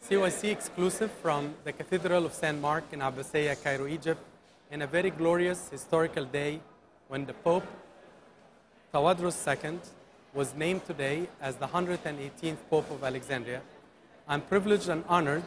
CYC exclusive from the Cathedral of St. Mark in Abbasiyah, Cairo, Egypt, in a very glorious historical day when the Pope, Tawadros II, was named today as the 118th Pope of Alexandria. I'm privileged and honored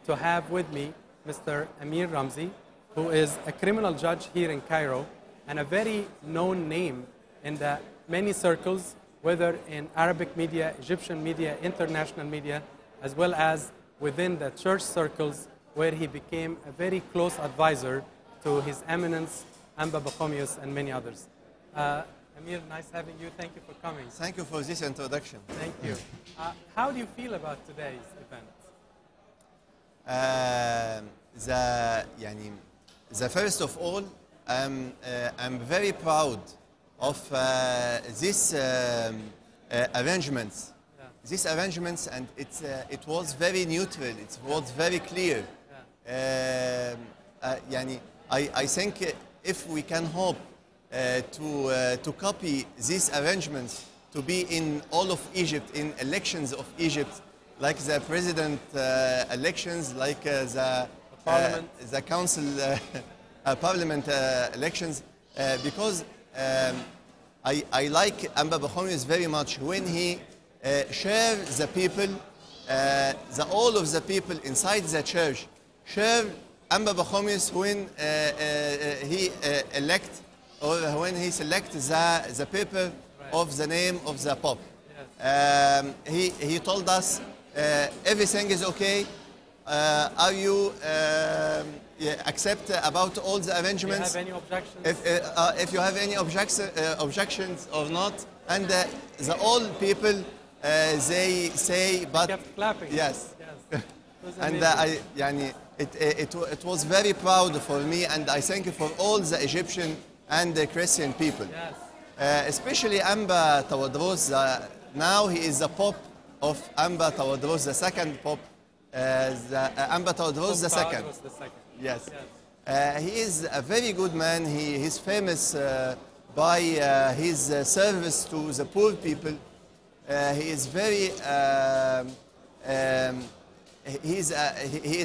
to have with me Mr. Amir Ramzy, who is a criminal judge here in Cairo and a very known name in the many circles, whether in Arabic media, Egyptian media, international media, as well as within the church circles, where he became a very close advisor to His Eminence, Amba Pachomius, and many others. Amir, nice having you. Thank you for coming. Thank you for this introduction. Thank you. How do you feel about today's event? The first of all, I'm very proud of these arrangements. Yeah. These arrangements, and it was very neutral. It was very clear. Yeah. I think if we can hope to copy these arrangements to be in all of Egypt, in elections of Egypt, like the president elections, like the council parliament elections, because I like Amba Pachomius very much when he shares the people, all of the people inside the church share Amba Pachomius when he elect or when he selects the paper of the name of the Pope. Yes. He told us everything is okay. Are you accept about all the arrangements? Do you have any objections? If you have any objections or not, and the all people they say, but they kept clapping. Yes. Yes. And it was very proud for me, and I thank you for all the Egyptian and the Christian people. Yes. Especially Amba Tawadros. Now he is the Pope of Amba Tawadros, the second Pope. Amba Tawadros II. Yes. Yes. He is a very good man. He is famous by his service to the poor people. He is very. He is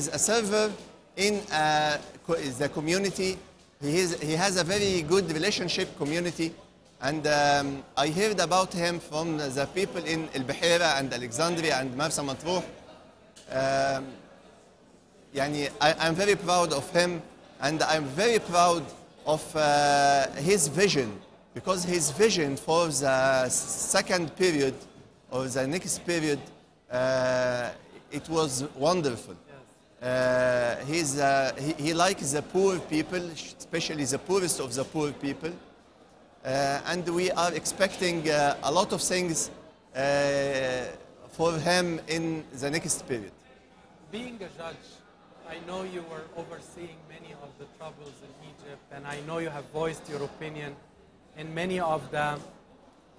a server in the community. He has a very good relationship community, and I heard about him from the people in El Bahira and Alexandria and Marsa Matruh. I'm very proud of him, and I'm very proud of his vision, because his vision for the second period or the next period, it was wonderful. He likes the poor people, especially the poorest of the poor people, and we are expecting a lot of things for him in the next period. Being a judge, I know you were overseeing many of the troubles in Egypt, and I know you have voiced your opinion in many of the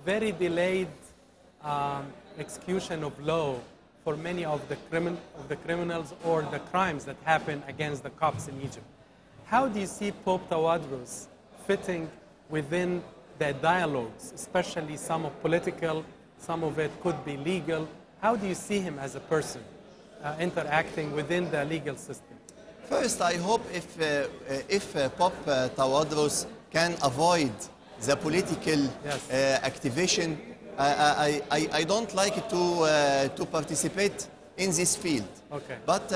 very delayed execution of law for many of the criminals or the crimes that happen against the Copts in Egypt. How do you see Pope Tawadros fitting within the dialogues, especially some of political, some of it could be legal? How do you see him as a person interacting within the legal system? First, I hope if Pope Tawadros can avoid the political activation. I don't like to participate in this field. Okay. But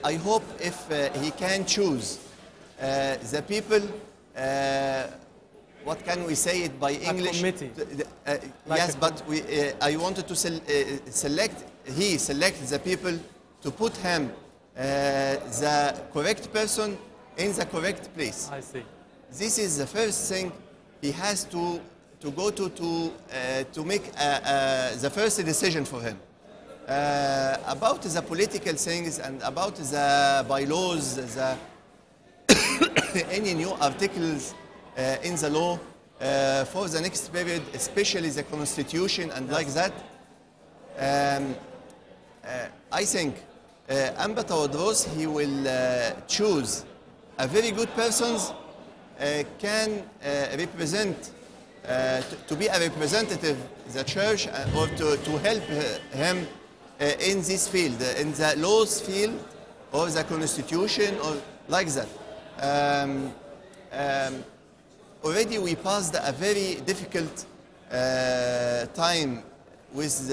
I hope if he can choose the people, what can we say it by English? A committee. Yes, but I wanted to select the people to put him the correct person in the correct place. I see. This is the first thing he has to go to make the first decision for him. About the political things and about the bylaws, any new articles in the law for the next period, especially the constitution and like that, I think Amba Tawadros, he will choose a very good person, can represent, to be a representative the church, or to help him in this field, in the laws field or the constitution or like that. Um, Already we passed a very difficult time with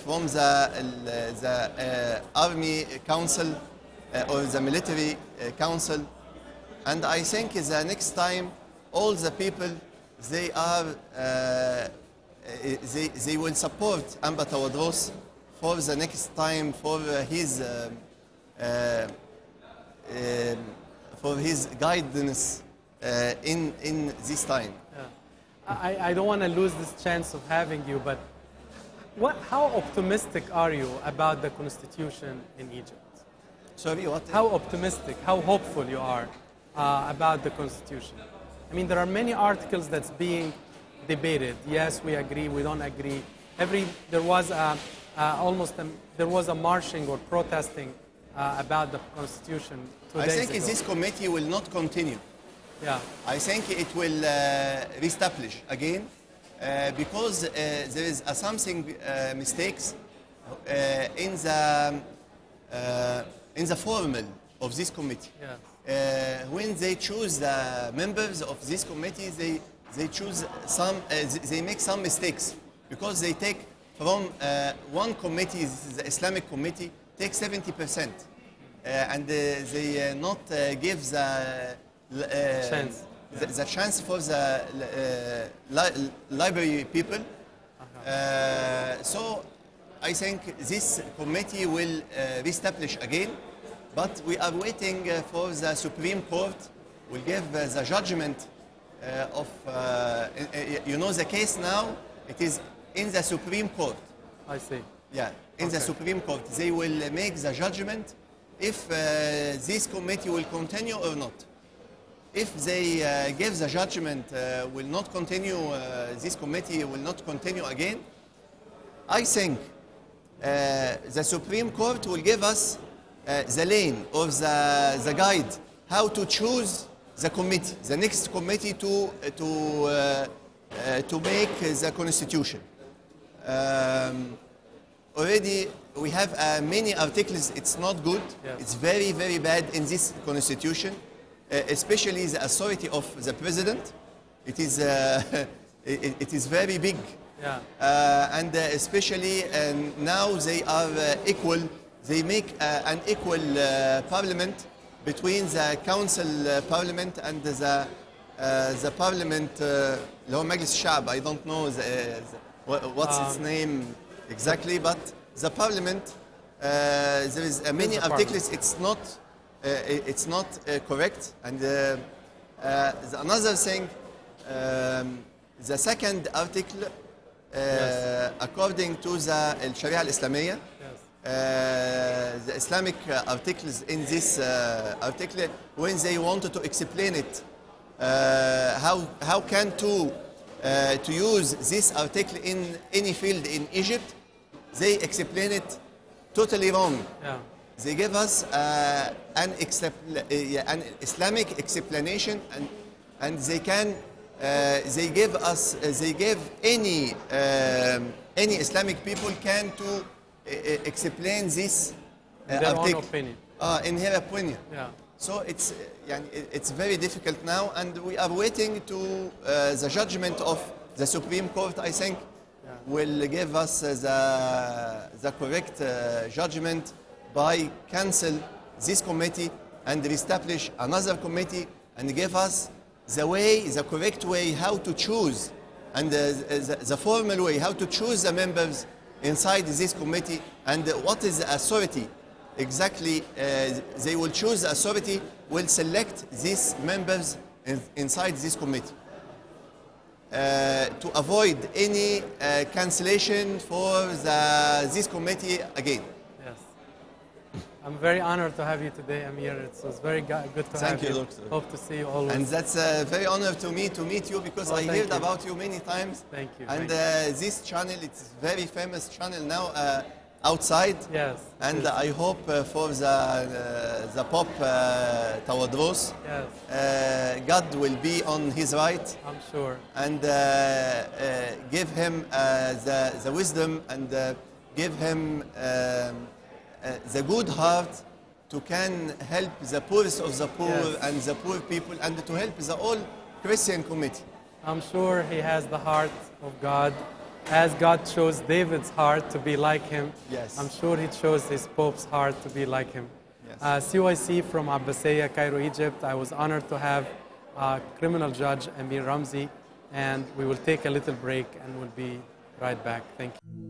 from the army council or the military council, and I think the next time all the people they are they will support Amba Tawadros for the next time for his guidance in this time. Yeah. I don't want to lose this chance of having you, but how optimistic are you about the constitution in Egypt? Sorry, what? How optimistic, how hopeful you are about the constitution? I mean, there are many articles that's being debated. Yes, we agree, we don't agree. There was a marching or protesting about the constitution 2 days ago. I think this committee will not continue. Yeah. I think it will reestablish again because there is something mistakes in the formal of this committee. Yeah. When they choose the members of this committee, they choose they make some mistakes because they take from one committee, this is the Islamic committee, take 70%, and they not give the chance for the library people. So I think this committee will reestablish again, but we are waiting for the Supreme Court will give the judgment of, you know, the case now, it is in the Supreme Court. I see. Yeah, in the Supreme Court. They will make the judgment if this committee will continue or not. If they give the judgment will not continue, this committee will not continue again, I think the Supreme Court will give us the lane or the guide how to choose the committee, the next committee to make the constitution. Already we have many articles, it's not good, yeah. It's very, very bad in this constitution, especially the authority of the president. It is, it is very big. Yeah. And especially now they are equal, they make an equal parliament between the council parliament and the parliament, اللي هو مجلس الشعب. I don't know what's its name exactly, but the parliament, there is many articles, it's not correct. And another thing, the second article, yes. According to the Sharia al-Islamiyya, yes. the Islamic articles in this article, when they wanted to explain it, how can to use this article in any field in Egypt, they explain it totally wrong. Yeah. They give us an Islamic explanation, and they can they give any Islamic people can to explain this their article own opinion. In her opinion. Yeah. So it's very difficult now, and we are waiting to the judgment of the Supreme Court. I think will give us the correct judgment by cancel this committee and establish another committee and give us the correct way how to choose, and the formal way how to choose the members inside this committee, and what is the authority exactly. They will choose the authority, will select these members inside this committee to avoid any cancellation for this committee again. Yes. I'm very honored to have you today, Amir. It was very good to have you. Thank you, Doctor. Hope to see you always. And that's a very honor to me to meet you, because I heard about you many times. Thank you. And this channel, it's a very famous channel now outside. Yes. And I hope for the Pope Tawadros, yes. God will be on his right. I'm sure. And give him the wisdom and give him the good heart to can help the poorest of the poor Yes. and the poor people, and to help the all Christian community. I'm sure he has the heart of God, as God chose David's heart to be like him. Yes. I'm sure he chose his Pope's heart to be like him. Yes. CYC from Abbasiyya, Cairo, Egypt. I was honored to have criminal judge Amir Ramzy, and we will take a little break and we'll be right back. Thank you.